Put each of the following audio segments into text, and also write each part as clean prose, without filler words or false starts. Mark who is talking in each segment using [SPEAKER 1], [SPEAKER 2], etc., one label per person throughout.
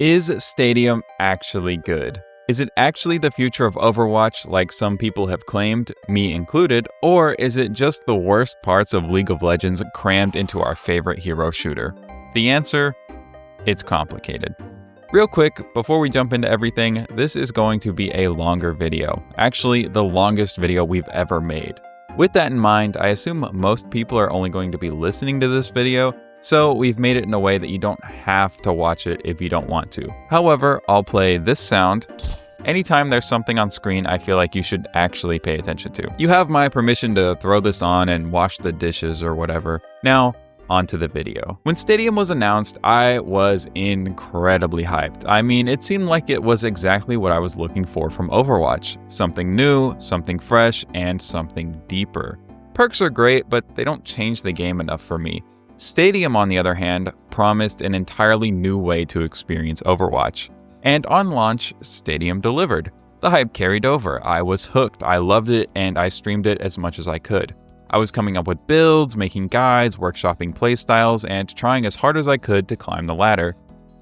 [SPEAKER 1] Is Stadium actually good? Is it actually the future of Overwatch like some people have claimed, me included, or is it just the worst parts of League of Legends crammed into our favorite hero shooter? The answer? It's complicated. Real quick, before we jump into everything, this is going to be a longer video. Actually, the longest video we've ever made. With that in mind, I assume most people are only going to be listening to this video, so we've made it in a way that you don't have to watch it if you don't want to. However, I'll play this sound anytime there's something on screen I feel like you should actually pay attention to. You have my permission to throw this on and wash the dishes or whatever. Now, onto the video. When Stadium was announced, I was incredibly hyped. I mean, it seemed like it was exactly what I was looking for from Overwatch. Something new, something fresh, and something deeper. Perks are great, but they don't change the game enough for me. Stadium, on the other hand, promised an entirely new way to experience Overwatch. And on launch, Stadium delivered. The hype carried over. I was hooked, I loved it, and I streamed it as much as I could. I was coming up with builds, making guides, workshopping playstyles, and trying as hard as I could to climb the ladder.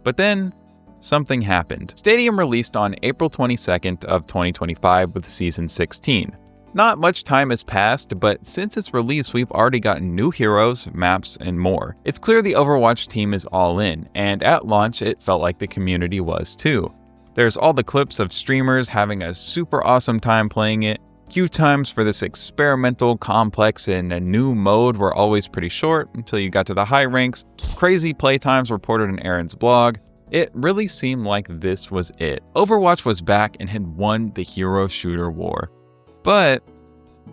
[SPEAKER 1] But then, something happened. Stadium released on April 22nd of 2025 with Season 16. Not much time has passed, but since its release, we've already gotten new heroes, maps, and more. It's clear the Overwatch team is all in, and at launch, it felt like the community was too. There's all the clips of streamers having a super awesome time playing it. Queue times for this experimental, complex, and a new mode were always pretty short until you got to the high ranks. Crazy playtimes reported in Aaron's blog. It really seemed like this was it. Overwatch was back and had won the hero shooter war. But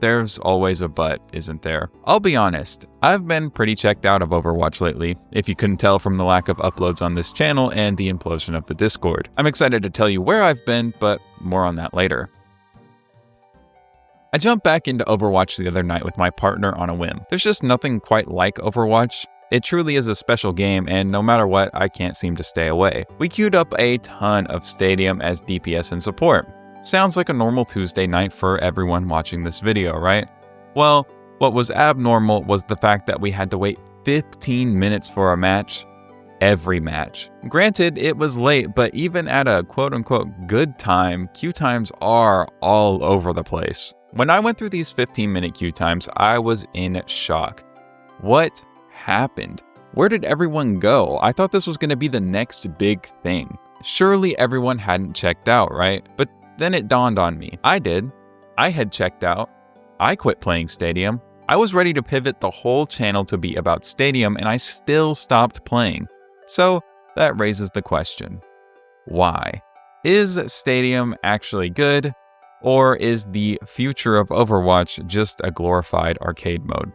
[SPEAKER 1] there's always a but, isn't there? I'll be honest, I've been pretty checked out of Overwatch lately, if you couldn't tell from the lack of uploads on this channel and the implosion of the Discord. I'm excited to tell you where I've been, but more on that later. I jumped back into Overwatch the other night with my partner on a whim. There's just nothing quite like Overwatch. It truly is a special game, and no matter what, I can't seem to stay away. We queued up a ton of Stadium as DPS and support. Sounds like a normal Tuesday night for everyone watching this video, right? Well, what was abnormal was the fact that we had to wait 15 minutes for a match. Every match. Granted, it was late, but even at a quote-unquote good time, queue times are all over the place. When I went through these 15-minute queue times, I was in shock. What happened? Where did everyone go? I thought this was going to be the next big thing. Surely everyone hadn't checked out, right? But then it dawned on me. I did. I had checked out. I quit playing Stadium. I was ready to pivot the whole channel to be about Stadium, and I still stopped playing. So that raises the question, why? Is Stadium actually good? Or is the future of Overwatch just a glorified arcade mode?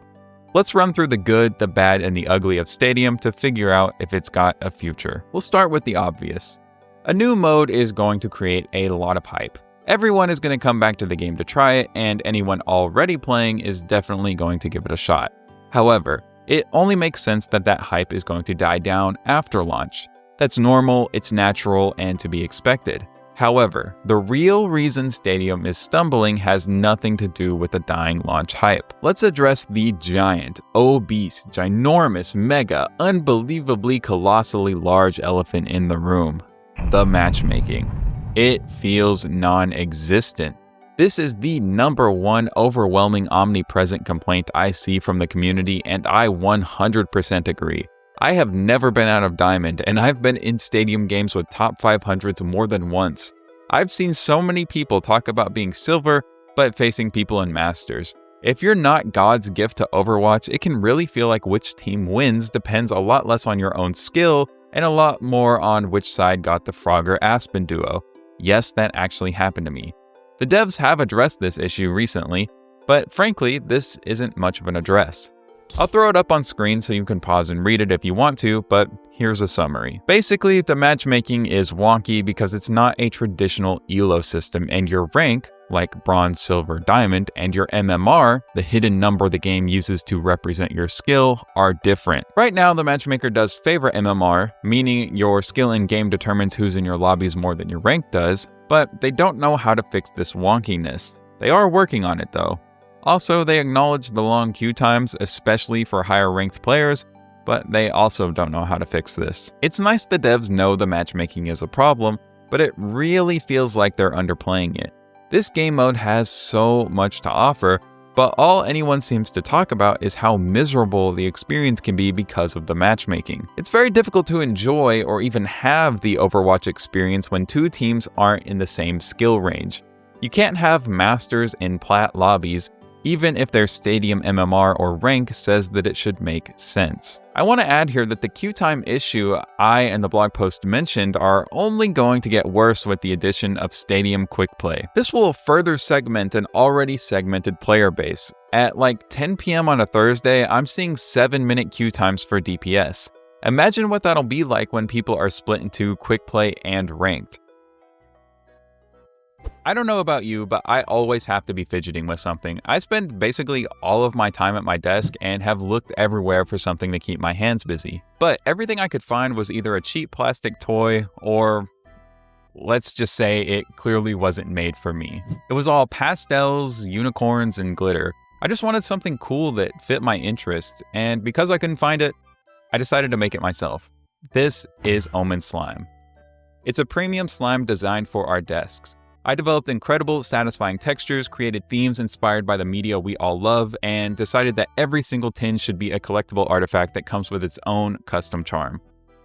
[SPEAKER 1] Let's run through the good, the bad, and the ugly of Stadium to figure out if it's got a future. We'll start with the obvious. A new mode is going to create a lot of hype. Everyone is going to come back to the game to try it, and anyone already playing is definitely going to give it a shot. However, it only makes sense that that hype is going to die down after launch. That's normal, it's natural, and to be expected. However, the real reason Stadium is stumbling has nothing to do with the dying launch hype. Let's address the giant, obese, ginormous, mega, unbelievably colossally large elephant in the room. The matchmaking. It feels non-existent. This is the #1 overwhelming omnipresent complaint I see from the community, and I 100% agree. I have never been out of Diamond, and I've been in Stadium games with top 500s more than once. I've seen so many people talk about being Silver, but facing people in Masters. If you're not God's gift to Overwatch, it can really feel like which team wins depends a lot less on your own skill, and a lot more on which side got the Frogger-Aspen duo. Yes, that actually happened to me. The devs have addressed this issue recently, but frankly, this isn't much of an address. I'll throw it up on screen so you can pause and read it if you want to, but here's a summary. Basically, the matchmaking is wonky because it's not a traditional ELO system, and your rank, like Bronze, Silver, Diamond, and your MMR, the hidden number the game uses to represent your skill, are different. Right now, the matchmaker does favor MMR, meaning your skill in-game determines who's in your lobbies more than your rank does, but they don't know how to fix this wonkiness. They are working on it though. Also, they acknowledge the long queue times, especially for higher ranked players, but they also don't know how to fix this. It's nice the devs know the matchmaking is a problem, but it really feels like they're underplaying it. This game mode has so much to offer, but all anyone seems to talk about is how miserable the experience can be because of the matchmaking. It's very difficult to enjoy or even have the Overwatch experience when two teams aren't in the same skill range. You can't have masters in plat lobbies, even if their stadium MMR or rank says that it should make sense. I want to add here that the queue time issue I and the blog post mentioned are only going to get worse with the addition of Stadium Quick Play. This will further segment an already segmented player base. At like 10 PM on a Thursday, I'm seeing 7-minute queue times for DPS. Imagine what that'll be like when people are split into Quick Play and Ranked. I don't know about you, but I always have to be fidgeting with something. I spend basically all of my time at my desk and have looked everywhere for something to keep my hands busy. But everything I could find was either a cheap plastic toy or, let's just say, it clearly wasn't made for me. It was all pastels, unicorns, and glitter. I just wanted something cool that fit my interest, and because I couldn't find it, I decided to make it myself. This is Omen Slime. It's a premium slime designed for our desks. I developed incredible, satisfying textures, created themes inspired by the media we all love, and decided that every single tin should be a collectible artifact that comes with its own custom charm.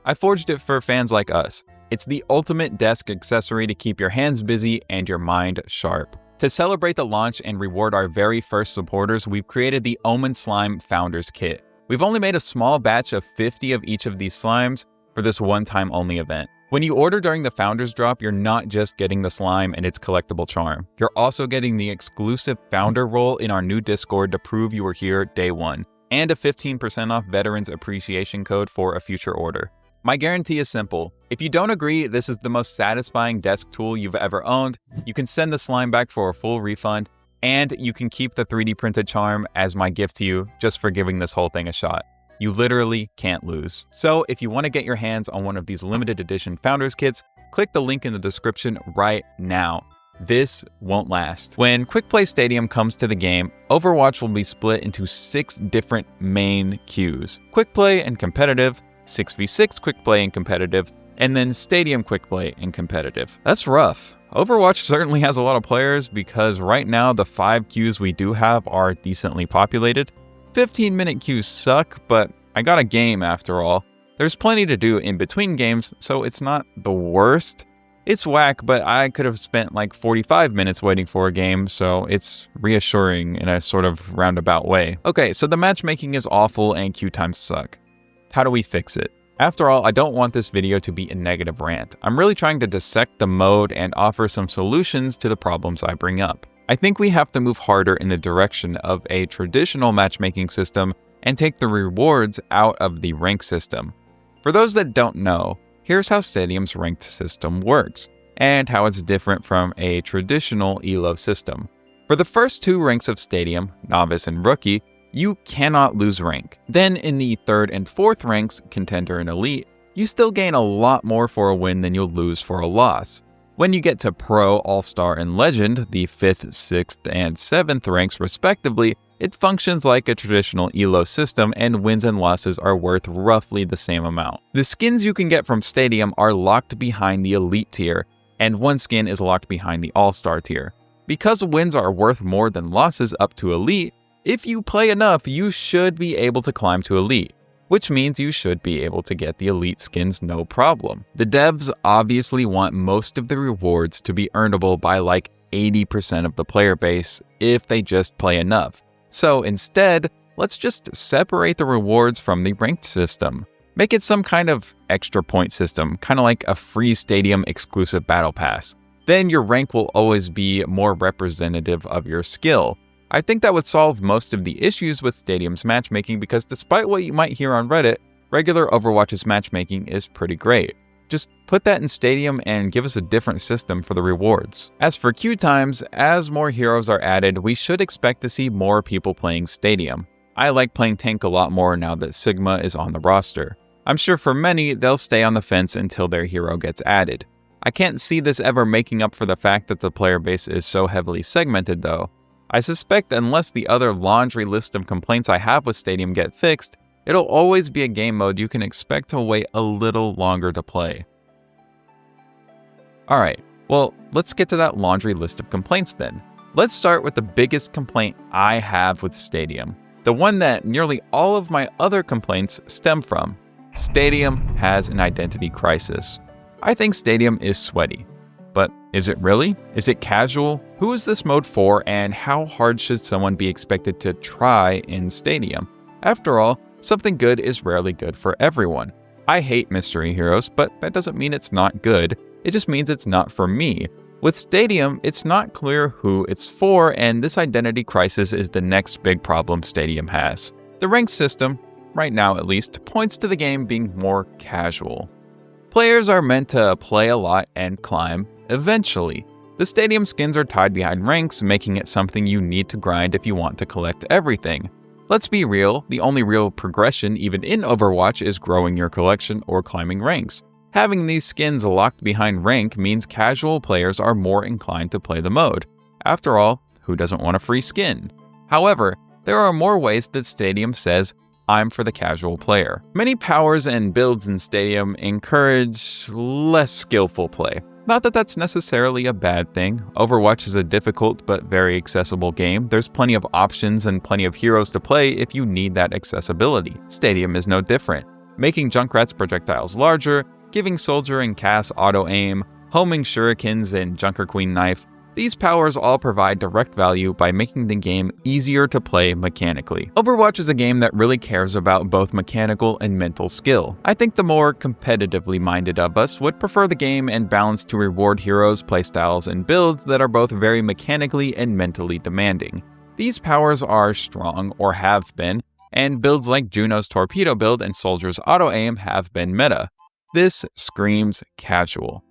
[SPEAKER 1] I forged it for fans like us. It's the ultimate desk accessory to keep your hands busy and your mind sharp. To celebrate the launch and reward our very first supporters, we've created the Omen Slime Founders Kit. We've only made a small batch of 50 of each of these slimes for this one-time only event. When you order during the Founders Drop, you're not just getting the slime and its collectible charm. You're also getting the exclusive Founder role in our new Discord to prove you were here day one, and a 15% off Veterans Appreciation code for a future order. My guarantee is simple. If you don't agree this is the most satisfying desk tool you've ever owned, you can send the slime back for a full refund, and you can keep the 3D printed charm as my gift to you just for giving this whole thing a shot. You literally can't lose. So if you want to get your hands on one of these limited edition Founders Kits, click the link in the description right now. This won't last. When Quick Play Stadium comes to the game, Overwatch will be split into 6 different main queues. Quick Play and Competitive, 6v6 Quick Play and Competitive, and then Stadium Quick Play and Competitive. That's rough. Overwatch certainly has a lot of players because right now the 5 queues we do have are decently populated. 15-minute queues suck, but I got a game after all. There's plenty to do in between games, so it's not the worst. It's whack, but I could have spent like 45 minutes waiting for a game, so it's reassuring in a sort of roundabout way. Okay, so the matchmaking is awful and queue times suck. How do we fix it? After all, I don't want this video to be a negative rant. I'm really trying to dissect the mode and offer some solutions to the problems I bring up. I think we have to move harder in the direction of a traditional matchmaking system and take the rewards out of the rank system. For those that don't know, here's how Stadium's ranked system works, and how it's different from a traditional ELO system. For the first 2 ranks of Stadium, Novice and Rookie, you cannot lose rank. Then in the 3rd and 4th ranks, Contender and Elite, you still gain a lot more for a win than you'll lose for a loss. When you get to Pro, All-Star, and Legend, the 5th, 6th, and 7th ranks respectively, it functions like a traditional ELO system and wins and losses are worth roughly the same amount. The skins you can get from Stadium are locked behind the Elite tier, and one skin is locked behind the All-Star tier. Because wins are worth more than losses up to Elite, if you play enough, you should be able to climb to Elite, which means you should be able to get the Elite skins no problem. The devs obviously want most of the rewards to be earnable by like 80% of the player base if they just play enough. So instead, let's just separate the rewards from the ranked system. Make it some kind of extra point system, kind of like a free Stadium exclusive battle pass. Then your rank will always be more representative of your skill. I think that would solve most of the issues with Stadium's matchmaking because despite what you might hear on Reddit, regular Overwatch's matchmaking is pretty great. Just put that in Stadium and give us a different system for the rewards. As for queue times, as more heroes are added, we should expect to see more people playing Stadium. I like playing tank a lot more now that Sigma is on the roster. I'm sure for many, they'll stay on the fence until their hero gets added. I can't see this ever making up for the fact that the player base is so heavily segmented though. I suspect unless the other laundry list of complaints I have with Stadium get fixed, It'll always be a game mode you can expect to wait a little longer to play. Alright, well, let's get to that laundry list of complaints then. Let's start with the biggest complaint I have with Stadium, the one that nearly all of my other complaints stem from. Stadium has an identity crisis. I think Stadium is sweaty. But is it really? Is it casual? Who is this mode for, and how hard should someone be expected to try in Stadium? After all, something good is rarely good for everyone. I hate mystery heroes, but that doesn't mean it's not good. It just means it's not for me. With Stadium, it's not clear who it's for, and this identity crisis is the next big problem Stadium has. The ranked system, right now at least, points to the game being more casual. Players are meant to play a lot and climb eventually. The Stadium skins are tied behind ranks, making it something you need to grind if you want to collect everything. Let's be real, the only real progression even in Overwatch is growing your collection or climbing ranks. Having these skins locked behind rank means casual players are more inclined to play the mode. After all, who doesn't want a free skin? However, there are more ways that Stadium says, I'm for the casual player. Many powers and builds in Stadium encourage less skillful play. Not that that's necessarily a bad thing. Overwatch is a difficult but very accessible game. There's plenty of options and plenty of heroes to play if you need that accessibility. Stadium is no different. Making Junkrat's projectiles larger, giving Soldier and Cass auto-aim, homing shurikens and Junker Queen knife, these powers all provide direct value by making the game easier to play mechanically. Overwatch is a game that really cares about both mechanical and mental skill. I think the more competitively minded of us would prefer the game and balance to reward heroes, playstyles, and builds that are both very mechanically and mentally demanding. These powers are strong, or have been, and builds like Juno's torpedo build and Soldier's auto-aim have been meta. This screams casual.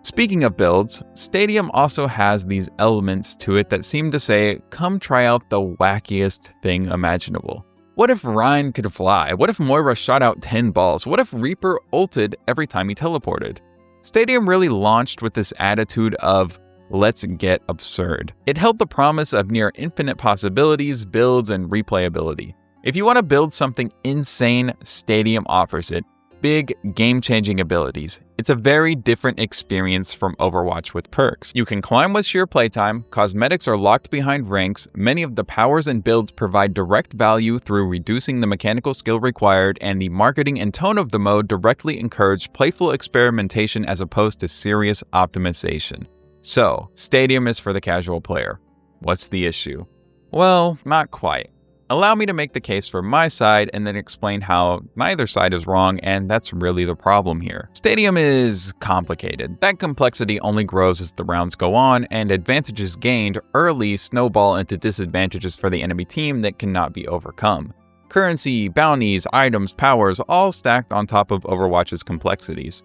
[SPEAKER 1] Speaking of builds, Stadium also has these elements to it that seem to say, come try out the wackiest thing imaginable. What if Ryan could fly? What if Moira shot out 10 balls? What if Reaper ulted every time he teleported? Stadium really launched with this attitude of, let's get absurd. It held the promise of near infinite possibilities, builds, and replayability. If you want to build something insane, Stadium offers it. Big, game-changing abilities. It's a very different experience from Overwatch with perks. You can climb with sheer playtime, cosmetics are locked behind ranks, many of the powers and builds provide direct value through reducing the mechanical skill required, and the marketing and tone of the mode directly encourage playful experimentation as opposed to serious optimization. So, Stadium is for the casual player. What's the issue? Well, not quite. Allow me to make the case for my side and then explain how neither side is wrong, and that's really the problem here. Stadium is complicated. That complexity only grows as the rounds go on, and advantages gained early snowball into disadvantages for the enemy team that cannot be overcome. Currency, bounties, items, powers, all stacked on top of Overwatch's complexities.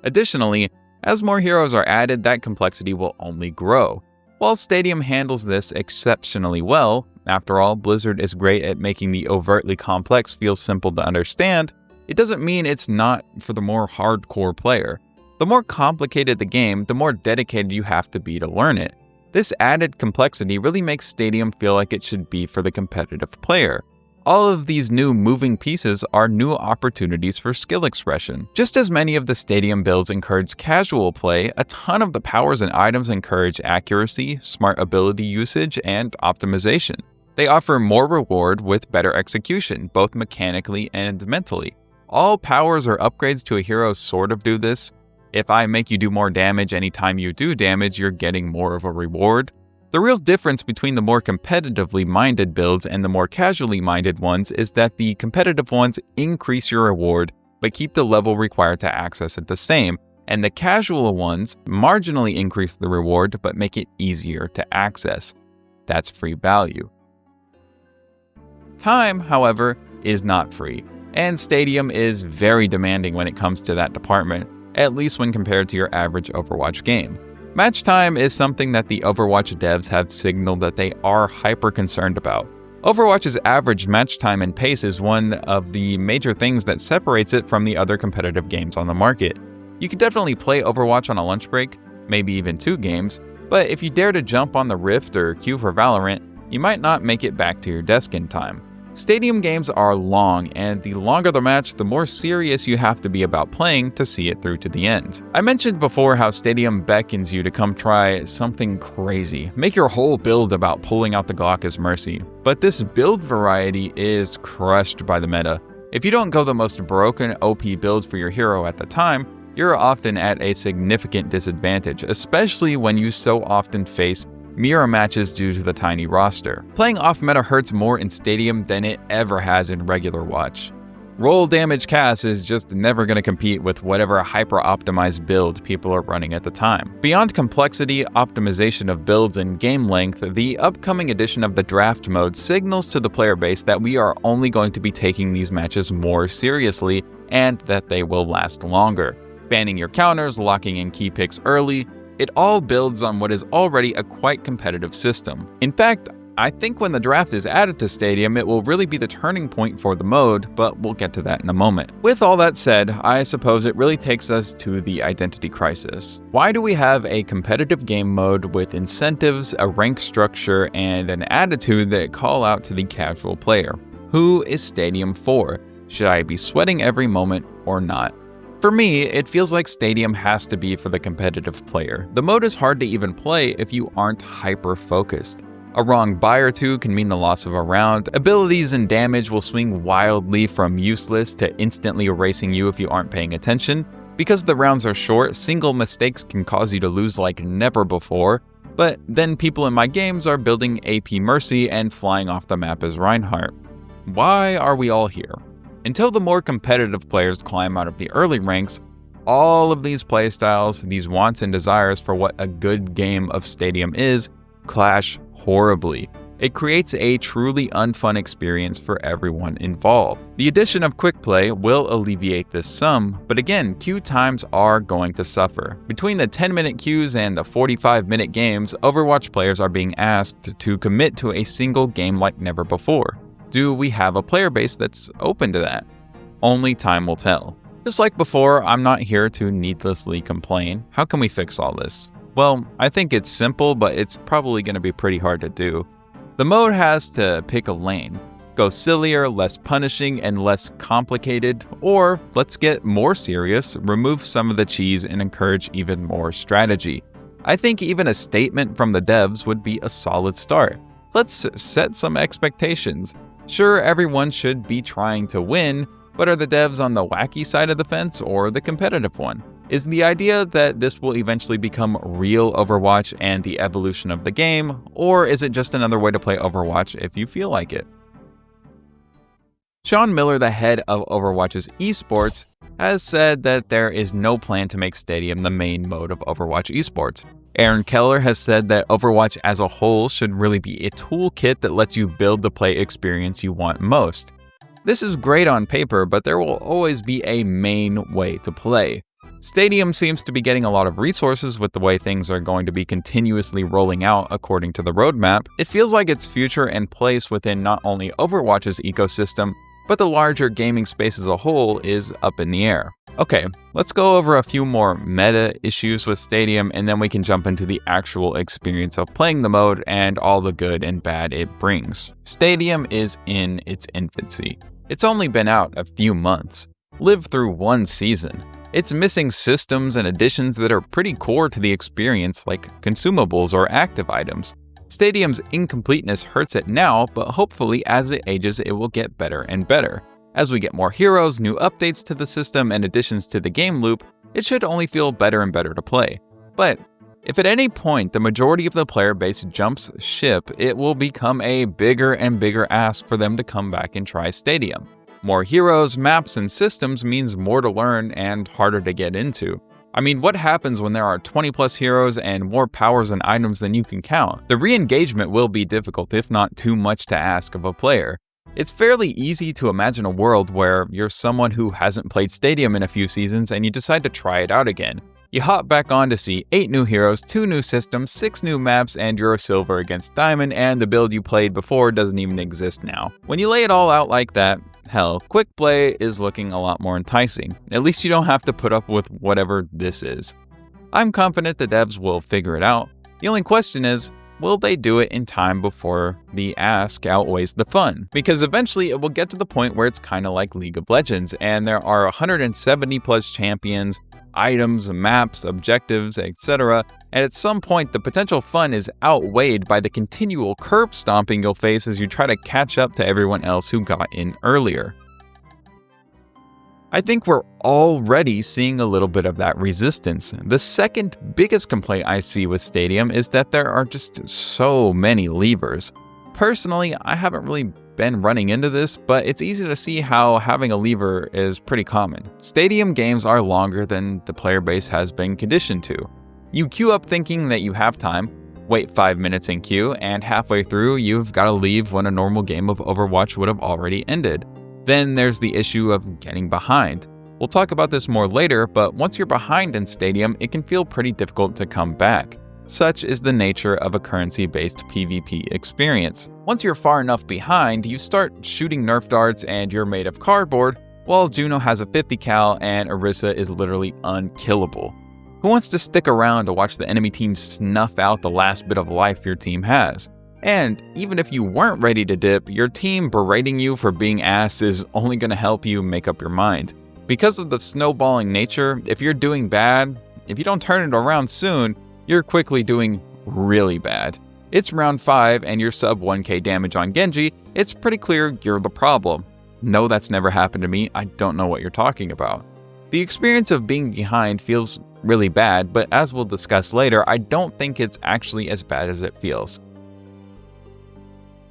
[SPEAKER 1] Additionally, as more heroes are added, that complexity will only grow. While Stadium handles this exceptionally well, after all, Blizzard is great at making the overtly complex feel simple to understand, it doesn't mean it's not for the more hardcore player. The more complicated the game, the more dedicated you have to be to learn it. This added complexity really makes Stadium feel like it should be for the competitive player. All of these new moving pieces are new opportunities for skill expression. Just as many of the Stadium builds encourage casual play, a ton of the powers and items encourage accuracy, smart ability usage, and optimization. They offer more reward with better execution, both mechanically and mentally. All powers or upgrades to a hero sort of do this. If I make you do more damage anytime you do damage, you're getting more of a reward. The real difference between the more competitively minded builds and the more casually minded ones is that the competitive ones increase your reward, but keep the level required to access it the same, and the casual ones marginally increase the reward, but make it easier to access. That's free value. Time, however, is not free, and Stadium is very demanding when it comes to that department, at least when compared to your average Overwatch game. Match time is something that the Overwatch devs have signaled that they are hyper concerned about. Overwatch's average match time and pace is one of the major things that separates it from the other competitive games on the market. You could definitely play Overwatch on a lunch break, maybe even 2 games, but if you dare to jump on the Rift or queue for Valorant, you might not make it back to your desk in time. Stadium games are long, and the longer the match, the more serious you have to be about playing to see it through to the end. I mentioned before how Stadium beckons you to come try something crazy. Make your whole build about pulling out the Glock as Mercy. But this build variety is crushed by the meta. If you don't go the most broken OP build for your hero at the time, you're often at a significant disadvantage, especially when you so often face mirror matches due to the tiny roster. Playing off-meta hurts more in Stadium than it ever has in regular Watch. Roll damage cast is just never going to compete with whatever hyper-optimized build people are running at the time. Beyond complexity, optimization of builds, and game length, the upcoming edition of the draft mode signals to the player base that we are only going to be taking these matches more seriously and that they will last longer. Banning your counters, locking in key picks early, it all builds on what is already a quite competitive system. In fact, I think when the draft is added to Stadium, it will really be the turning point for the mode, but we'll get to that in a moment. With all that said, I suppose it really takes us to the identity crisis. Why do we have a competitive game mode with incentives, a rank structure, and an attitude that call out to the casual player? Who is Stadium for? Should I be sweating every moment or not? For me, it feels like Stadium has to be for the competitive player. The mode is hard to even play if you aren't hyper-focused. A wrong buy or two can mean the loss of a round. Abilities and damage will swing wildly from useless to instantly erasing you if you aren't paying attention. Because the rounds are short, single mistakes can cause you to lose like never before. But then people in my games are building AP Mercy and flying off the map as Reinhardt. Why are we all here? Until the more competitive players climb out of the early ranks, all of these playstyles, these wants and desires for what a good game of Stadium is, clash horribly. It creates a truly unfun experience for everyone involved. The addition of quick play will alleviate this some, but again, queue times are going to suffer. Between the 10-minute queues and the 45-minute games, Overwatch players are being asked to commit to a single game like never before. Do we have a player base that's open to that? Only time will tell. Just like before, I'm not here to needlessly complain. How can we fix all this? Well, I think it's simple, but it's probably going to be pretty hard to do. The mode has to pick a lane. Go sillier, less punishing, and less complicated, or let's get more serious, remove some of the cheese and encourage even more strategy. I think even a statement from the devs would be a solid start. Let's set some expectations. Sure, everyone should be trying to win, but are the devs on the wacky side of the fence or the competitive one? Is the idea that this will eventually become real Overwatch and the evolution of the game, or is it just another way to play Overwatch if you feel like it? Sean Miller, the head of Overwatch's esports, has said that there is no plan to make Stadium the main mode of Overwatch esports. Aaron Keller has said that Overwatch as a whole should really be a toolkit that lets you build the play experience you want most. This is great on paper, but there will always be a main way to play. Stadium seems to be getting a lot of resources with the way things are going to be continuously rolling out according to the roadmap. It feels like its future and place within not only Overwatch's ecosystem, but the larger gaming space as a whole is up in the air. Okay, let's go over a few more meta issues with Stadium, and then we can jump into the actual experience of playing the mode and all the good and bad it brings. Stadium is in its infancy. It's only been out a few months, lived through one season. It's missing systems and additions that are pretty core to the experience, like consumables or active items. Stadium's incompleteness hurts it now, but hopefully as it ages it will get better and better. As we get more heroes, new updates to the system, and additions to the game loop, it should only feel better and better to play. But if at any point the majority of the player base jumps ship, it will become a bigger and bigger ask for them to come back and try Stadium. More heroes, maps, and systems means more to learn and harder to get into. I mean, what happens when there are 20 plus heroes and more powers and items than you can count? The re-engagement will be difficult, if not too much to ask of a player. It's fairly easy to imagine a world where you're someone who hasn't played Stadium in a few seasons and you decide to try it out again. You hop back on to see 8 new heroes, 2 new systems, 6 new maps, and you're silver against diamond, and the build you played before doesn't even exist now. When you lay it all out like that, hell, quick play is looking a lot more enticing. At least you don't have to put up with whatever this is. I'm confident the devs will figure it out. The only question is, will they do it in time before the ask outweighs the fun? Because eventually it will get to the point where it's kind of like League of Legends, and there are 170 plus champions, items, maps, objectives, etc. And at some point, the potential fun is outweighed by the continual curb stomping you'll face as you try to catch up to everyone else who got in earlier. I think we're already seeing a little bit of that resistance. The second biggest complaint I see with Stadium is that there are just so many levers. Personally, I haven't really been running into this, but it's easy to see how having a lever is pretty common. Stadium games are longer than the player base has been conditioned to. You queue up thinking that you have time, wait 5 minutes in queue, and halfway through you've got to leave when a normal game of Overwatch would have already ended. Then there's the issue of getting behind. We'll talk about this more later, but once you're behind in Stadium, it can feel pretty difficult to come back. Such is the nature of a currency-based PvP experience. Once you're far enough behind, you start shooting Nerf darts and you're made of cardboard, while Juno has a 50 cal and Orisa is literally unkillable. Who wants to stick around to watch the enemy team snuff out the last bit of life your team has? And even if you weren't ready to dip, your team berating you for being ass is only going to help you make up your mind. Because of the snowballing nature, if you're doing bad, if you don't turn it around soon, you're quickly doing really bad. It's round 5 and you're sub 1k damage on Genji, it's pretty clear you're the problem. No, that's never happened to me, I don't know what you're talking about. The experience of being behind feels really bad, but as we'll discuss later, I don't think it's actually as bad as it feels.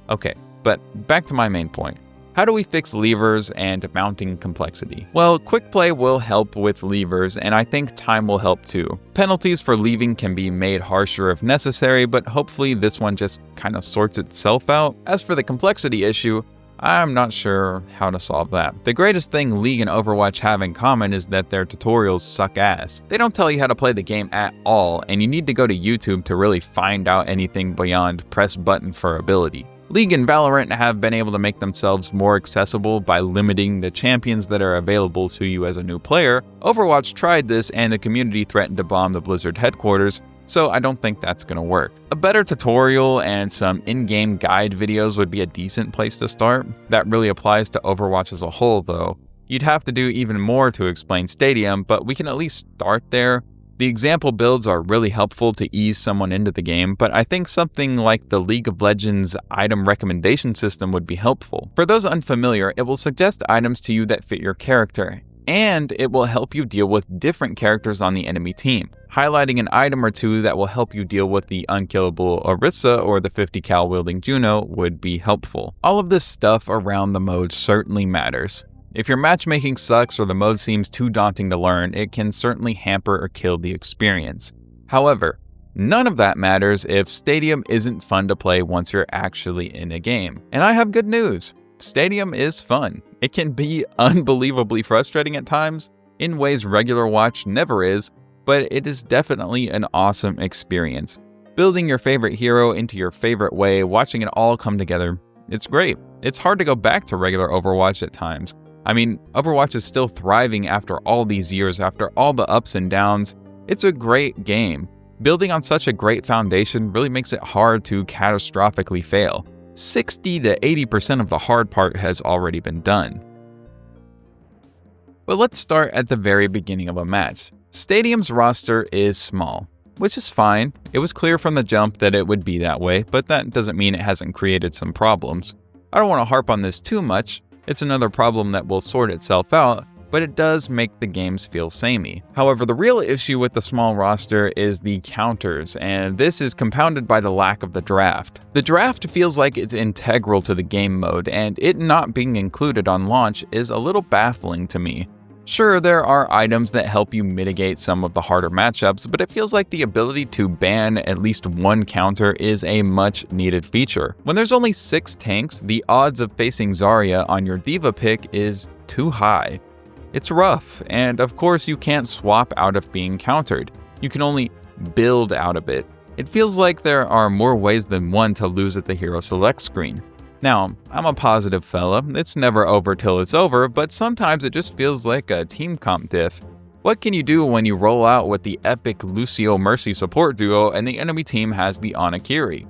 [SPEAKER 1] Okay, but back to my main point. How do we fix levers and mounting complexity? Well, quick play will help with levers, and I think time will help too. Penalties for leaving can be made harsher if necessary, but hopefully this one just kind of sorts itself out. As for the complexity issue, I'm not sure how to solve that. The greatest thing League and Overwatch have in common is that their tutorials suck ass. They don't tell you how to play the game at all, and you need to go to YouTube to really find out anything beyond press button for ability. League and Valorant have been able to make themselves more accessible by limiting the champions that are available to you as a new player. Overwatch tried this and the community threatened to bomb the Blizzard headquarters, so I don't think that's gonna work. A better tutorial and some in-game guide videos would be a decent place to start. That really applies to Overwatch as a whole though. You'd have to do even more to explain Stadium, but we can at least start there. The example builds are really helpful to ease someone into the game, but I think something like the League of Legends item recommendation system would be helpful. For those unfamiliar, it will suggest items to you that fit your character, and it will help you deal with different characters on the enemy team. Highlighting an item or two that will help you deal with the unkillable Orisa or the 50 cal wielding Juno would be helpful. All of this stuff around the mode certainly matters. If your matchmaking sucks or the mode seems too daunting to learn, it can certainly hamper or kill the experience. However, none of that matters if Stadium isn't fun to play once you're actually in a game. And I have good news. Stadium is fun. It can be unbelievably frustrating at times, in ways regular watch never is, but it is definitely an awesome experience. Building your favorite hero into your favorite way, watching it all come together, it's great. It's hard to go back to regular Overwatch at times. I mean, Overwatch is still thriving after all these years, after all the ups and downs. It's a great game. Building on such a great foundation really makes it hard to catastrophically fail. 60 to 80% of the hard part has already been done. But let's start at the very beginning of a match. Stadium's roster is small, which is fine. It was clear from the jump that it would be that way, but that doesn't mean it hasn't created some problems. I don't want to harp on this too much. It's another problem that will sort itself out, but it does make the games feel samey. However, the real issue with the small roster is the counters, and this is compounded by the lack of the draft. The draft feels like it's integral to the game mode, and it not being included on launch is a little baffling to me. Sure, there are items that help you mitigate some of the harder matchups, but it feels like the ability to ban at least one counter is a much needed feature. When there's only 6 tanks, the odds of facing Zarya on your diva pick is too high. It's rough, and of course you can't swap out of being countered. You can only build out of it. It feels like there are more ways than one to lose at the hero select screen. Now, I'm a positive fella, it's never over till it's over, but sometimes it just feels like a team comp diff. What can you do when you roll out with the epic Lucio Mercy support duo and the enemy team has the Ana Kiri?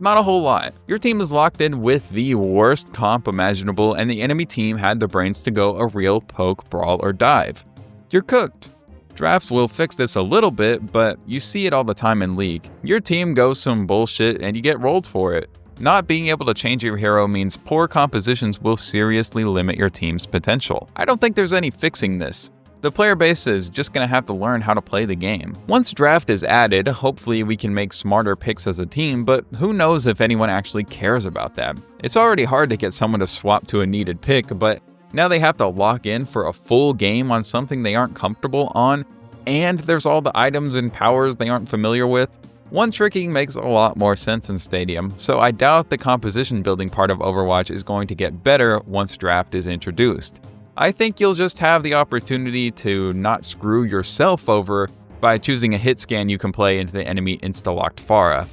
[SPEAKER 1] Not a whole lot. Your team is locked in with the worst comp imaginable, and the enemy team had the brains to go a real poke, brawl, or dive. You're cooked. Drafts will fix this a little bit, but you see it all the time in League. Your team goes some bullshit and you get rolled for it. Not being able to change your hero means poor compositions will seriously limit your team's potential. I don't think there's any fixing this. The player base is just going to have to learn how to play the game. Once draft is added, hopefully we can make smarter picks as a team, but who knows if anyone actually cares about that. It's already hard to get someone to swap to a needed pick, but now they have to lock in for a full game on something they aren't comfortable on, and there's all the items and powers they aren't familiar with. One tricking makes a lot more sense in Stadium, so I doubt the composition building part of Overwatch is going to get better once draft is introduced. I think you'll just have the opportunity to not screw yourself over by choosing a hit scan you can play into the enemy insta-locked Pharah.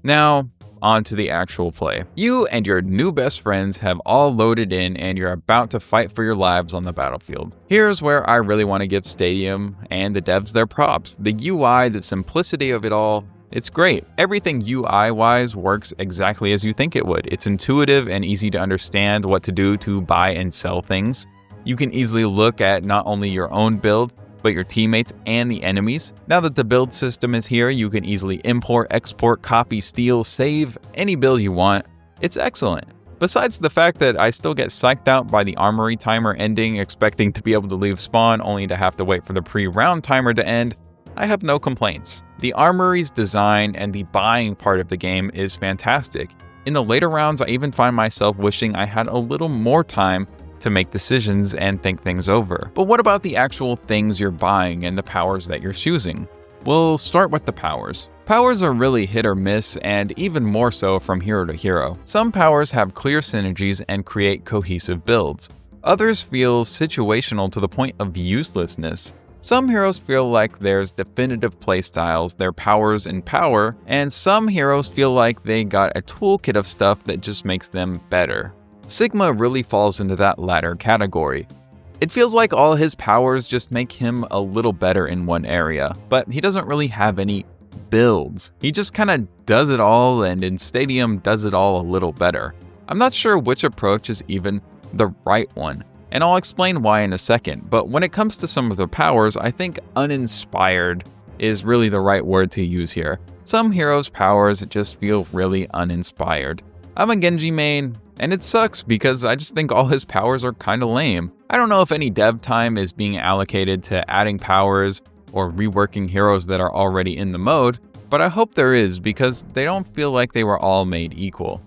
[SPEAKER 1] Now, on to the actual play. You and your new best friends have all loaded in and you're about to fight for your lives on the battlefield. Here's where I really want to give Stadium and the devs their props. The UI, the simplicity of it all, it's great. Everything UI-wise works exactly as you think it would. It's intuitive and easy to understand what to do to buy and sell things. You can easily look at not only your own build, but your teammates and the enemies. Now that the build system is here, you can easily import, export, copy, steal, save any build you want. It's excellent. Besides the fact that I still get psyched out by the armory timer ending, expecting to be able to leave spawn only to have to wait for the pre-round timer to end, I have no complaints. The armory's design and the buying part of the game is fantastic. In the later rounds, I even find myself wishing I had a little more time to make decisions and think things over. But what about the actual things you're buying and the powers that you're choosing? We'll start with the powers. Powers are really hit or miss, and even more so from hero to hero. Some powers have clear synergies and create cohesive builds. Others feel situational to the point of uselessness. Some heroes feel like there's definitive playstyles, their powers and power, and some heroes feel like they got a toolkit of stuff that just makes them better. Sigma really falls into that latter category. It feels like all his powers just make him a little better in one area, but he doesn't really have any builds. He just kinda does it all, and in Stadium does it all a little better. I'm not sure which approach is even the right one, and I'll explain why in a second, but when it comes to some of the powers, I think uninspired is really the right word to use here. Some heroes' powers just feel really uninspired. I'm a Genji main, and it sucks because I just think all his powers are kinda lame. I don't know if any dev time is being allocated to adding powers or reworking heroes that are already in the mode, but I hope there is because they don't feel like they were all made equal.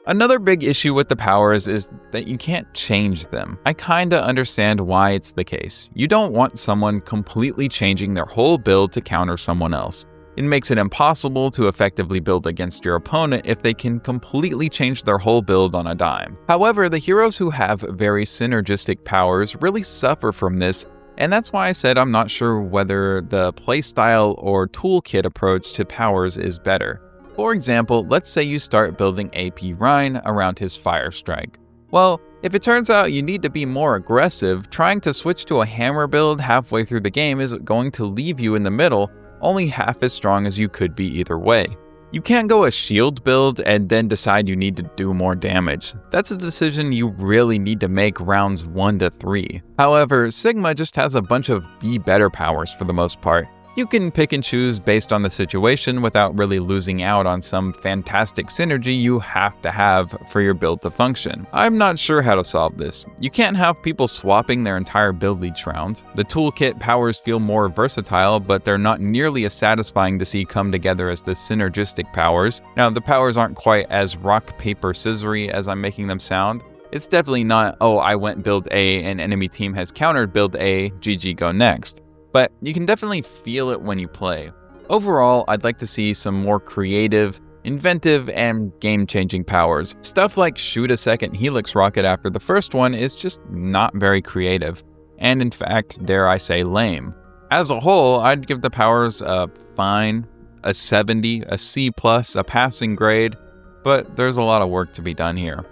[SPEAKER 1] Another big issue with the powers is that you can't change them. I kinda understand why it's the case. You don't want someone completely changing their whole build to counter someone else. It makes it impossible to effectively build against your opponent if they can completely change their whole build on a dime. However, the heroes who have very synergistic powers really suffer from this, and that's why I said I'm not sure whether the playstyle or toolkit approach to powers is better. For example, let's say you start building AP Rhine around his Fire Strike. Well, if it turns out you need to be more aggressive, trying to switch to a hammer build halfway through the game is going to leave you in the middle, only half as strong as you could be either way. You can't go a shield build and then decide you need to do more damage. That's a decision you really need to make rounds 1 to 3. However, Sigma just has a bunch of be better powers for the most part. You can pick and choose based on the situation without really losing out on some fantastic synergy you have to have for your build to function. I'm not sure how to solve this. You can't have people swapping their entire build each round. The toolkit powers feel more versatile, but they're not nearly as satisfying to see come together as the synergistic powers. Now, the powers aren't quite as rock, paper, scissory as I'm making them sound. It's definitely not, oh, I went build A and enemy team has countered build A, GG go next. But you can definitely feel it when you play. Overall, I'd like to see some more creative, inventive, and game-changing powers. Stuff like shoot a second Helix rocket after the first one is just not very creative, and in fact, dare I say, lame. As a whole, I'd give the powers a fine, a 70, a C+, a passing grade, but there's a lot of work to be done here.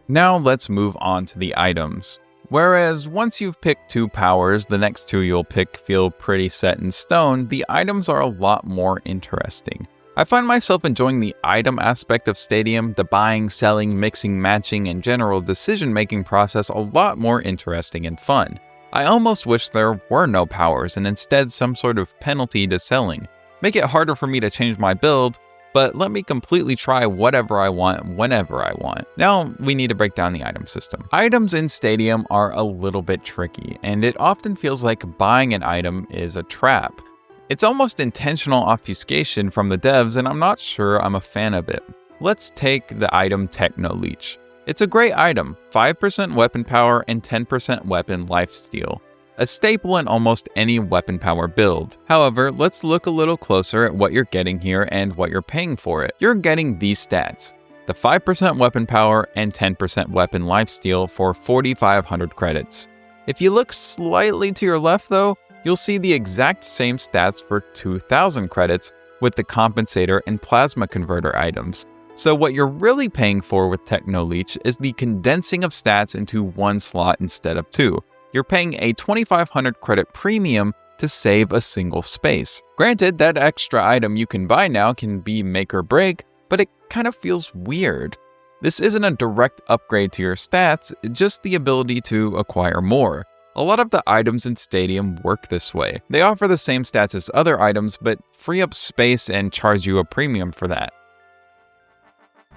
[SPEAKER 1] Now let's move on to the items. Whereas once you've picked 2 powers, the next 2 you'll pick feel pretty set in stone, the items are a lot more interesting. I find myself enjoying the item aspect of Stadium, the buying, selling, mixing, matching, and general decision-making process a lot more interesting and fun. I almost wish there were no powers and instead some sort of penalty to selling. Make it harder for me to change my build, but let me completely try whatever I want whenever I want. Now we need to break down the item system. Items in Stadium are a little bit tricky, and it often feels like buying an item is a trap. It's almost intentional obfuscation from the devs, and I'm not sure I'm a fan of it. Let's take the item Techno Leech. It's a great item, 5% weapon power and 10% weapon lifesteal. A staple in almost any weapon power build. However, let's look a little closer at what you're getting here and what you're paying for it. You're getting these stats: the 5% weapon power and 10% weapon lifesteal for 4,500 credits. If you look slightly to your left though, you'll see the exact same stats for 2,000 credits with the compensator and plasma converter items. So what you're really paying for with Techno Leech is the condensing of stats into one slot instead of 2. You're paying a 2,500 credit premium to save a single space. Granted, that extra item you can buy now can be make or break, but it kind of feels weird. This isn't a direct upgrade to your stats, just the ability to acquire more. A lot of the items in Stadium work this way. They offer the same stats as other items, but free up space and charge you a premium for that.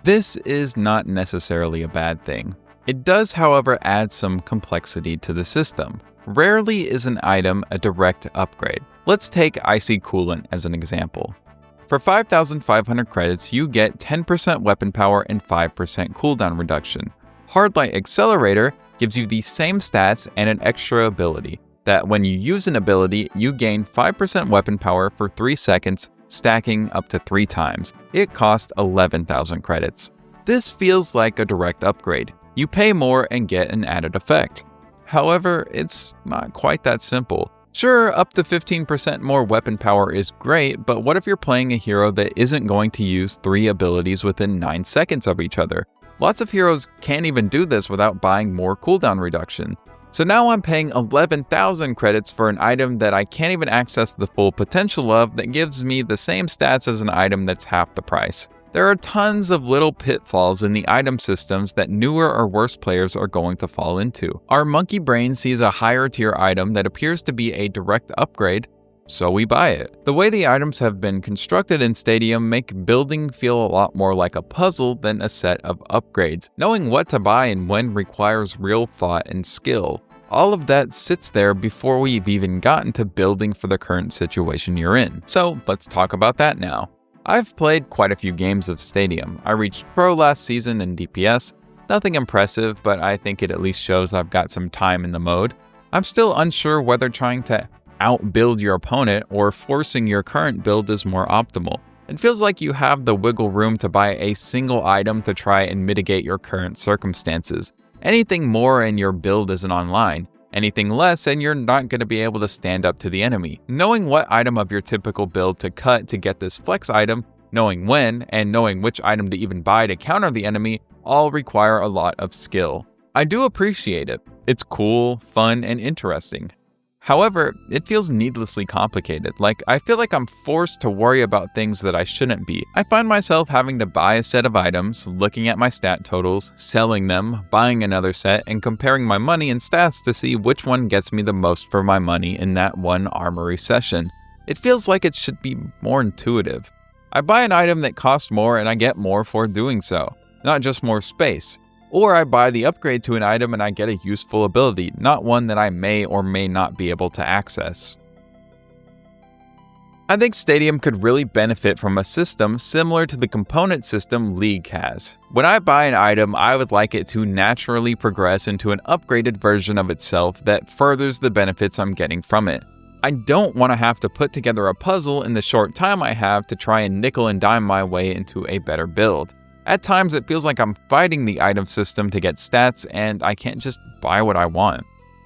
[SPEAKER 1] This is not necessarily a bad thing. It does, however, add some complexity to the system. Rarely is an item a direct upgrade. Let's take Icy Coolant as an example. For 5,500 credits, you get 10% weapon power and 5% cooldown reduction. Hardlight Accelerator gives you the same stats and an extra ability, that when you use an ability, you gain 5% weapon power for 3 seconds, stacking up to 3 times. It costs 11,000 credits. This feels like a direct upgrade. You pay more and get an added effect. However, it's not quite that simple. Sure, up to 15% more weapon power is great, but what if you're playing a hero that isn't going to use 3 abilities within 9 seconds of each other? Lots of heroes can't even do this without buying more cooldown reduction. So now I'm paying 11,000 credits for an item that I can't even access the full potential of, that gives me the same stats as an item that's half the price. There are tons of little pitfalls in the item systems that newer or worse players are going to fall into. Our monkey brain sees a higher tier item that appears to be a direct upgrade, so we buy it. The way the items have been constructed in Stadium make building feel a lot more like a puzzle than a set of upgrades. Knowing what to buy and when requires real thought and skill. All of that sits there before we've even gotten to building for the current situation you're in. So let's talk about that now. I've played quite a few games of Stadium. I reached Pro last season in DPS. Nothing impressive, but I think it at least shows I've got some time in the mode. I'm still unsure whether trying to outbuild your opponent or forcing your current build is more optimal. It feels like you have the wiggle room to buy a single item to try and mitigate your current circumstances. Anything more and your build isn't online. Anything less and you're not going to be able to stand up to the enemy. Knowing what item of your typical build to cut to get this flex item, knowing when, and knowing which item to even buy to counter the enemy all require a lot of skill. I do appreciate it. It's cool, fun, and interesting. However, it feels needlessly complicated. Like, I feel like I'm forced to worry about things that I shouldn't be. I find myself having to buy a set of items, looking at my stat totals, selling them, buying another set, and comparing my money and stats to see which one gets me the most for my money in that one armory session. It feels like it should be more intuitive. I buy an item that costs more and I get more for doing so, not just more space. Or I buy the upgrade to an item and I get a useful ability, not one that I may or may not be able to access. I think Stadium could really benefit from a system similar to the component system League has. When I buy an item, I would like it to naturally progress into an upgraded version of itself that furthers the benefits I'm getting from it. I don't want to have to put together a puzzle in the short time I have to try and nickel and dime my way into a better build. At times, it feels like I'm fighting the item system to get stats and I can't just buy what I want.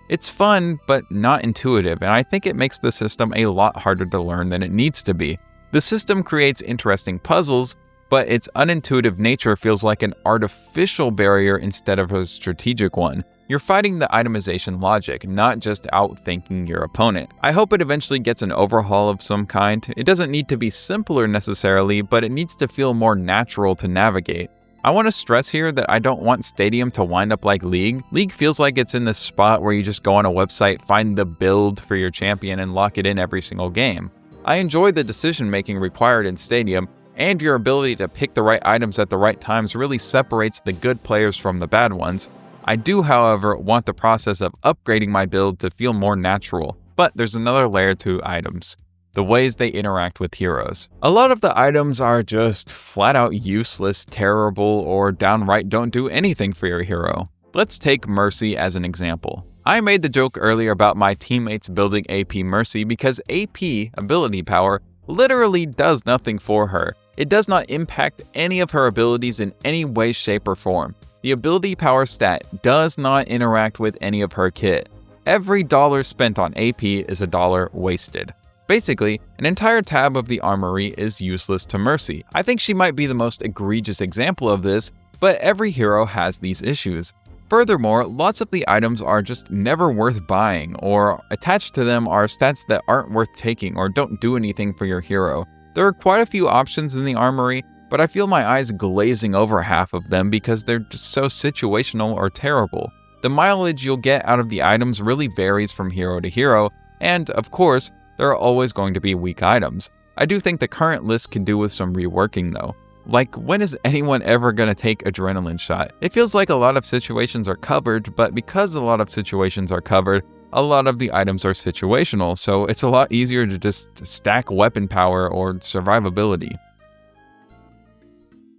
[SPEAKER 1] It's fun, but not intuitive, and I think it makes the system a lot harder to learn than it needs to be. The system creates interesting puzzles, but its unintuitive nature feels like an artificial barrier instead of a strategic one. You're fighting the itemization logic, not just outthinking your opponent. I hope it eventually gets an overhaul of some kind. It doesn't need to be simpler necessarily, but it needs to feel more natural to navigate. I want to stress here that I don't want Stadium to wind up like League. League feels like it's in this spot where you just go on a website, find the build for your champion, and lock it in every single game. I enjoy the decision-making required in Stadium, and your ability to pick the right items at the right times really separates the good players from the bad ones. I do, however, want the process of upgrading my build to feel more natural, but there's another layer to items. The ways they interact with heroes. A lot of the items are just flat out useless, terrible, or downright don't do anything for your hero. Let's take Mercy as an example. I made the joke earlier about my teammates building AP Mercy because AP, ability power, literally does nothing for her. It does not impact any of her abilities in any way, shape, or form. The ability power stat does not interact with any of her kit. Every dollar spent on AP is a dollar wasted. Basically, an entire tab of the armory is useless to Mercy. I think she might be the most egregious example of this, but every hero has these issues. Furthermore, lots of the items are just never worth buying, or attached to them are stats that aren't worth taking or don't do anything for your hero. There are quite a few options in the armory, but I feel my eyes glazing over half of them because they're just so situational or terrible. The mileage you'll get out of the items really varies from hero to hero, and of course, there are always going to be weak items. I do think the current list can do with some reworking though. Like, when is anyone ever gonna take Adrenaline Shot? It feels like a lot of situations are covered, but because a lot of situations are covered, a lot of the items are situational, so it's a lot easier to just stack weapon power or survivability.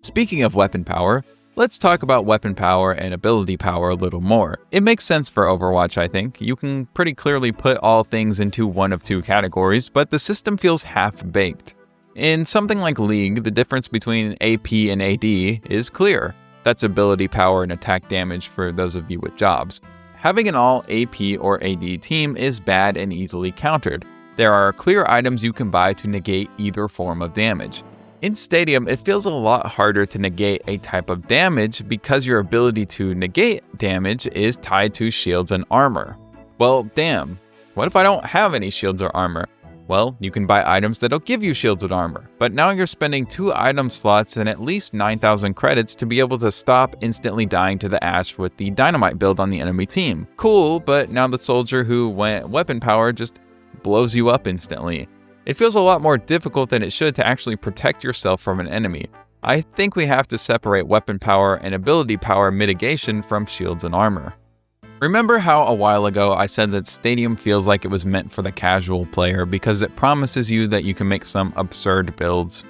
[SPEAKER 1] Speaking of weapon power, let's talk about weapon power and ability power a little more. It makes sense for Overwatch, I think. You can pretty clearly put all things into one of two categories, but the system feels half-baked. In something like League, the difference between AP and AD is clear. That's ability power and attack damage for those of you with jobs. Having an all AP or AD team is bad and easily countered. There are clear items you can buy to negate either form of damage. In Stadium, it feels a lot harder to negate a type of damage because your ability to negate damage is tied to shields and armor. Well, damn, what if I don't have any shields or armor? Well, you can buy items that'll give you shields and armor, but now you're spending 2 item slots and at least 9,000 credits to be able to stop instantly dying to the Ashe with the dynamite build on the enemy team. Cool, but now the soldier who went weapon power just blows you up instantly. It feels a lot more difficult than it should to actually protect yourself from an enemy. I think we have to separate weapon power and ability power mitigation from shields and armor. Remember how a while ago I said that Stadium feels like it was meant for the casual player because it promises you that you can make some absurd builds?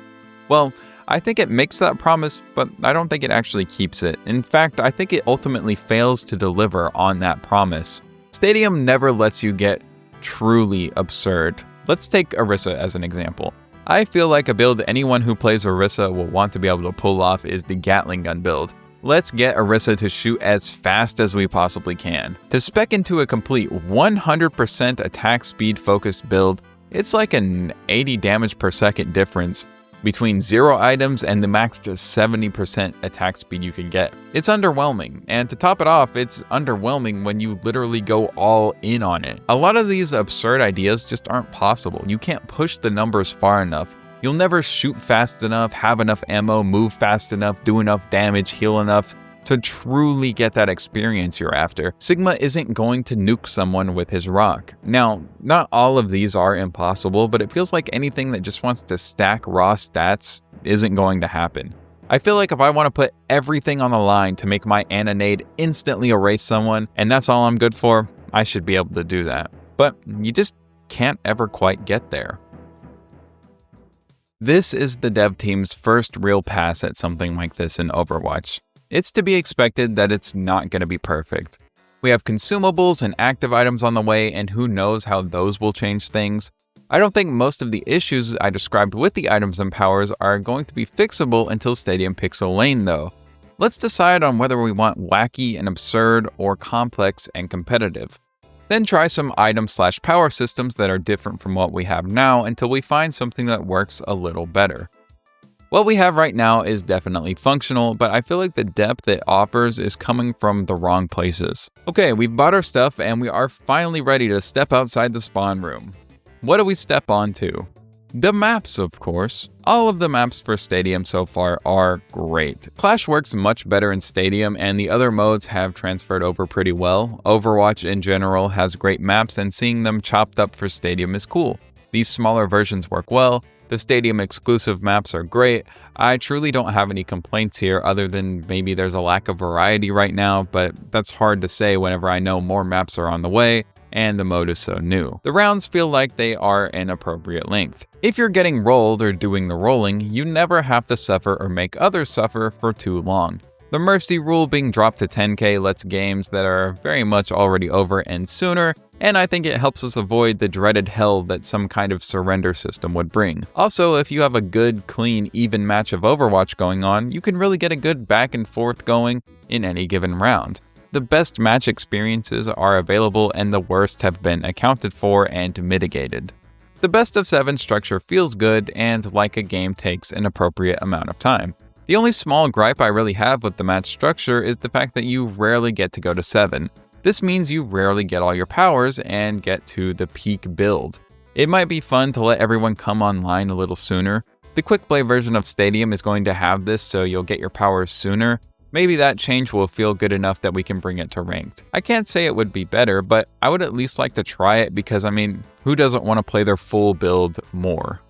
[SPEAKER 1] Well, I think it makes that promise, but I don't think it actually keeps it. In fact, I think it ultimately fails to deliver on that promise. Stadium never lets you get truly absurd. Let's take Orisa as an example. I feel like a build anyone who plays Orisa will want to be able to pull off is the Gatling gun build. Let's get Orisa to shoot as fast as we possibly can. To spec into a complete 100% attack speed focused build, it's like an 80 damage per second difference between 0 items and the max to 70% attack speed you can get. It's underwhelming, and to top it off, it's underwhelming when you literally go all in on it. A lot of these absurd ideas just aren't possible. You can't push the numbers far enough. You'll never shoot fast enough, have enough ammo, move fast enough, do enough damage, heal enough to truly get that experience you're after. Sigma isn't going to nuke someone with his rock. Now, not all of these are impossible, but it feels like anything that just wants to stack raw stats isn't going to happen. I feel like if I want to put everything on the line to make my Ana nade instantly erase someone, and that's all I'm good for, I should be able to do that. But you just can't ever quite get there. This is the dev team's first real pass at something like this in Overwatch. It's to be expected that it's not going to be perfect. We have consumables and active items on the way, and who knows how those will change things. I don't think most of the issues I described with the items and powers are going to be fixable until Stadium picks a lane though. Let's decide on whether we want wacky and absurd or complex and competitive. Then try some item/power systems that are different from what we have now until we find something that works a little better. What we have right now is definitely functional, but I feel like the depth it offers is coming from the wrong places. Okay, we've bought our stuff and we are finally ready to step outside the spawn room. What do we step onto? The maps, of course. All of the maps for Stadium so far are great. Clash works much better in Stadium and the other modes have transferred over pretty well. Overwatch in general has great maps and seeing them chopped up for Stadium is cool. These smaller versions work well. The Stadium exclusive maps are great. I truly don't have any complaints here other than maybe there's a lack of variety right now, but that's hard to say whenever I know more maps are on the way and the mode is so new. The rounds feel like they are an appropriate length. If you're getting rolled or doing the rolling, you never have to suffer or make others suffer for too long. The Mercy rule being dropped to 10k lets games that are very much already over end sooner, and I think it helps us avoid the dreaded hell that some kind of surrender system would bring. Also, if you have a good, clean, even match of Overwatch going on, you can really get a good back and forth going in any given round. The best match experiences are available and the worst have been accounted for and mitigated. The best of 7 structure feels good and like a game takes an appropriate amount of time. The only small gripe I really have with the match structure is the fact that you rarely get to go to 7. This means you rarely get all your powers and get to the peak build. It might be fun to let everyone come online a little sooner. The quick play version of Stadium is going to have this, so you'll get your powers sooner. Maybe that change will feel good enough that we can bring it to ranked. I can't say it would be better, but I would at least like to try it because, I mean, who doesn't want to play their full build more?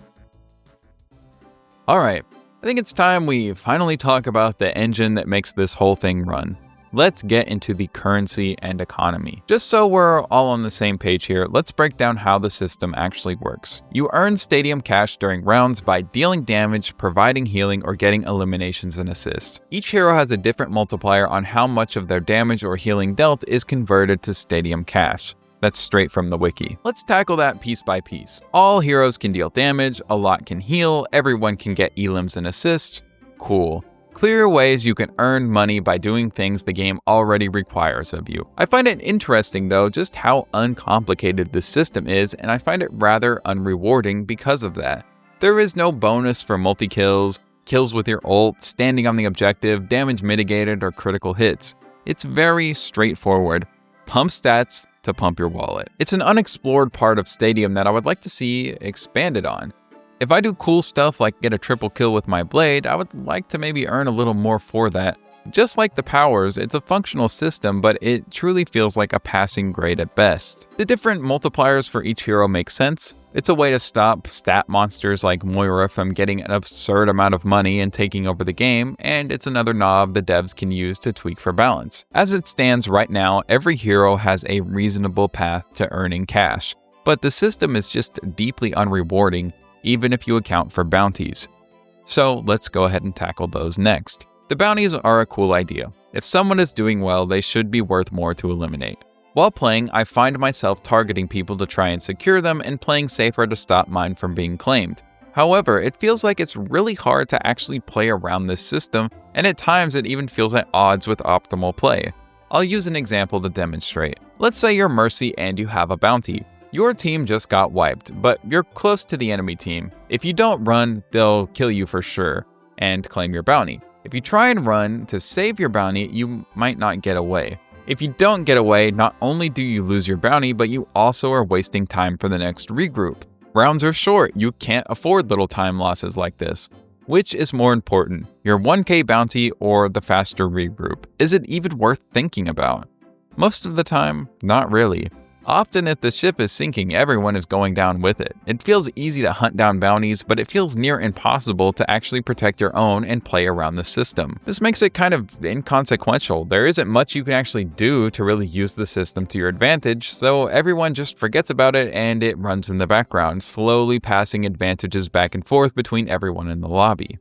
[SPEAKER 1] Alright, I think it's time we finally talk about the engine that makes this whole thing run. Let's get into the currency and economy. Just so we're all on the same page here, let's break down how the system actually works. You earn Stadium cash during rounds by dealing damage, providing healing, or getting eliminations and assists. Each hero has a different multiplier on how much of their damage or healing dealt is converted to Stadium cash. That's straight from the wiki. Let's tackle that piece by piece. All heroes can deal damage, a lot can heal, everyone can get elims and assists. Cool. Clear ways you can earn money by doing things the game already requires of you. I find it interesting though just how uncomplicated this system is, and I find it rather unrewarding because of that. There is no bonus for multi-kills, kills with your ult, standing on the objective, damage mitigated, or critical hits. It's very straightforward. Pump stats to pump your wallet. It's an unexplored part of Stadium that I would like to see expanded on. If I do cool stuff like get a triple kill with my blade, I would like to maybe earn a little more for that. Just like the powers, it's a functional system, but it truly feels like a passing grade at best. The different multipliers for each hero make sense. It's a way to stop stat monsters like Moira from getting an absurd amount of money and taking over the game, and it's another knob the devs can use to tweak for balance. As it stands right now, every hero has a reasonable path to earning cash, but the system is just deeply unrewarding, even if you account for bounties. So let's go ahead and tackle those next. The bounties are a cool idea. If someone is doing well, they should be worth more to eliminate. While playing, I find myself targeting people to try and secure them and playing safer to stop mine from being claimed. However, it feels like it's really hard to actually play around this system, and at times it even feels at odds with optimal play. I'll use an example to demonstrate. Let's say you're Mercy and you have a bounty. Your team just got wiped, but you're close to the enemy team. If you don't run, they'll kill you for sure and claim your bounty. If you try and run to save your bounty, you might not get away. If you don't get away, not only do you lose your bounty, but you also are wasting time for the next regroup. Rounds are short, you can't afford little time losses like this. Which is more important, your 1k bounty or the faster regroup? Is it even worth thinking about? Most of the time, not really. Often if the ship is sinking, everyone is going down with it. It feels easy to hunt down bounties, but it feels near impossible to actually protect your own and play around the system. This makes it kind of inconsequential. There isn't much you can actually do to really use the system to your advantage, so everyone just forgets about it and it runs in the background, slowly passing advantages back and forth between everyone in the lobby.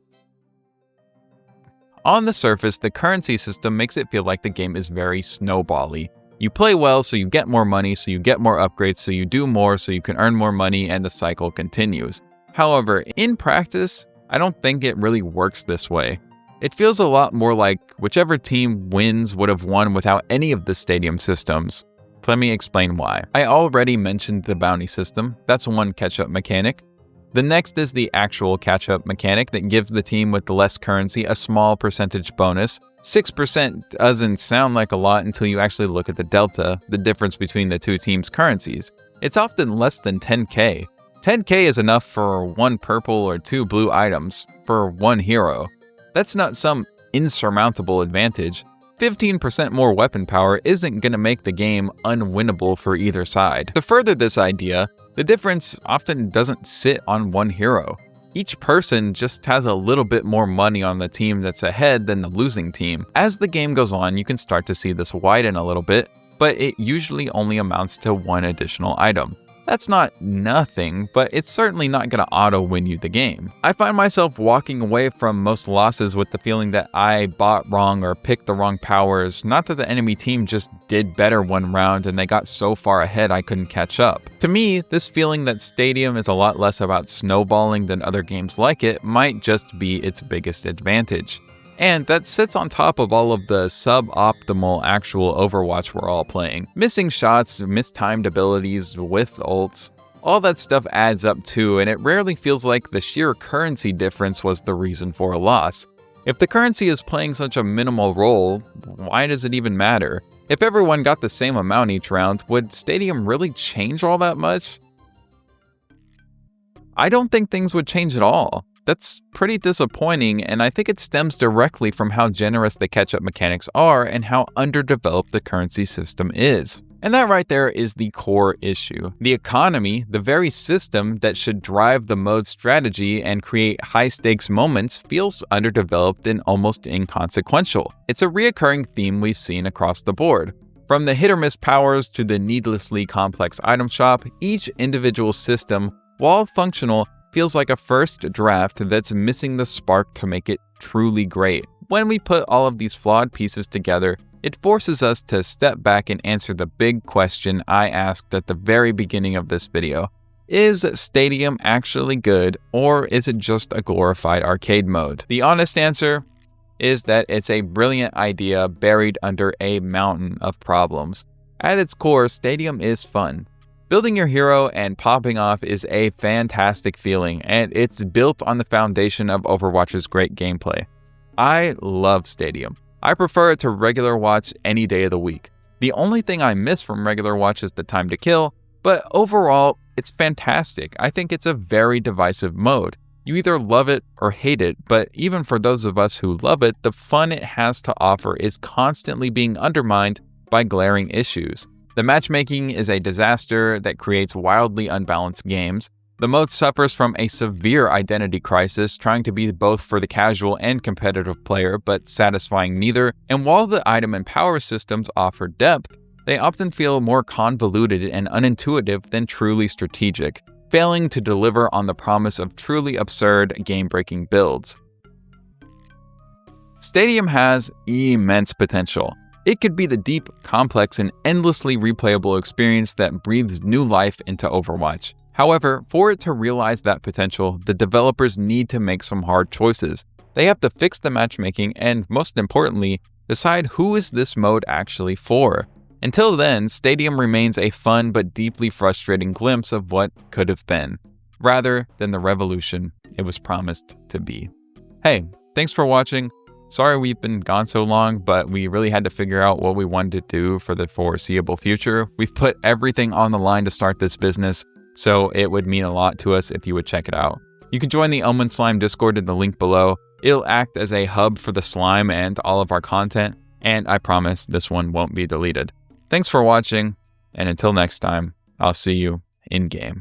[SPEAKER 1] On the surface, the currency system makes it feel like the game is very snowball-y. You play well, so you get more money, so you get more upgrades, so you do more, so you can earn more money, and the cycle continues. However, in practice, I don't think it really works this way. It feels a lot more like whichever team wins would have won without any of the Stadium systems. Let me explain why. I already mentioned the bounty system. That's one catch-up mechanic. The next is the actual catch-up mechanic that gives the team with less currency a small percentage bonus. 6% doesn't sound like a lot until you actually look at the delta, the difference between the two teams' currencies. It's often less than 10k. 10k is enough for 1 purple or 2 blue items for 1 hero. That's not some insurmountable advantage. 15% more weapon power isn't going to make the game unwinnable for either side. To further this idea, the difference often doesn't sit on one hero. Each person just has a little bit more money on the team that's ahead than the losing team. As the game goes on, you can start to see this widen a little bit, but it usually only amounts to 1 additional item. That's not nothing, but it's certainly not going to auto-win you the game. I find myself walking away from most losses with the feeling that I bought wrong or picked the wrong powers, not that the enemy team just did better one round and they got so far ahead I couldn't catch up. To me, this feeling that Stadium is a lot less about snowballing than other games like it might just be its biggest advantage. And that sits on top of all of the suboptimal actual Overwatch we're all playing. Missing shots, mistimed abilities, whiffed ults, all that stuff adds up too, and it rarely feels like the sheer currency difference was the reason for a loss. If the currency is playing such a minimal role, why does it even matter? If everyone got the same amount each round, would Stadium really change all that much? I don't think things would change at all. That's pretty disappointing, and I think it stems directly from how generous the catch-up mechanics are and how underdeveloped the currency system is. And that right there is the core issue. The economy, the very system that should drive the mode strategy and create high-stakes moments, feels underdeveloped and almost inconsequential. It's a reoccurring theme we've seen across the board. From the hit-or-miss powers to the needlessly complex item shop, each individual system, while functional, feels like a first draft that's missing the spark to make it truly great. When we put all of these flawed pieces together, it forces us to step back and answer the big question I asked at the very beginning of this video. Is Stadium actually good, or is it just a glorified arcade mode? The honest answer is that it's a brilliant idea buried under a mountain of problems. At its core, Stadium is fun. Building your hero and popping off is a fantastic feeling, and it's built on the foundation of Overwatch's great gameplay. I love Stadium. I prefer it to regular watch any day of the week. The only thing I miss from regular watch is the time to kill, but overall, it's fantastic. I think it's a very divisive mode. You either love it or hate it, but even for those of us who love it, the fun it has to offer is constantly being undermined by glaring issues. The matchmaking is a disaster that creates wildly unbalanced games. The mode suffers from a severe identity crisis, trying to be both for the casual and competitive player, but satisfying neither. And while the item and power systems offer depth, they often feel more convoluted and unintuitive than truly strategic, failing to deliver on the promise of truly absurd, game-breaking builds. Stadium has immense potential. It could be the deep, complex, and endlessly replayable experience that breathes new life into Overwatch. However, for it to realize that potential, the developers need to make some hard choices. They have to fix the matchmaking and, most importantly, decide who is this mode actually for. Until then, Stadium remains a fun but deeply frustrating glimpse of what could have been, rather than the revolution it was promised to be. Hey, thanks for watching. Sorry we've been gone so long, but we really had to figure out what we wanted to do for the foreseeable future. We've put everything on the line to start this business, so it would mean a lot to us if you would check it out. You can join the Omen Slime Discord in the link below. It'll act as a hub for the slime and all of our content, and I promise this one won't be deleted. Thanks for watching, and until next time, I'll see you in-game.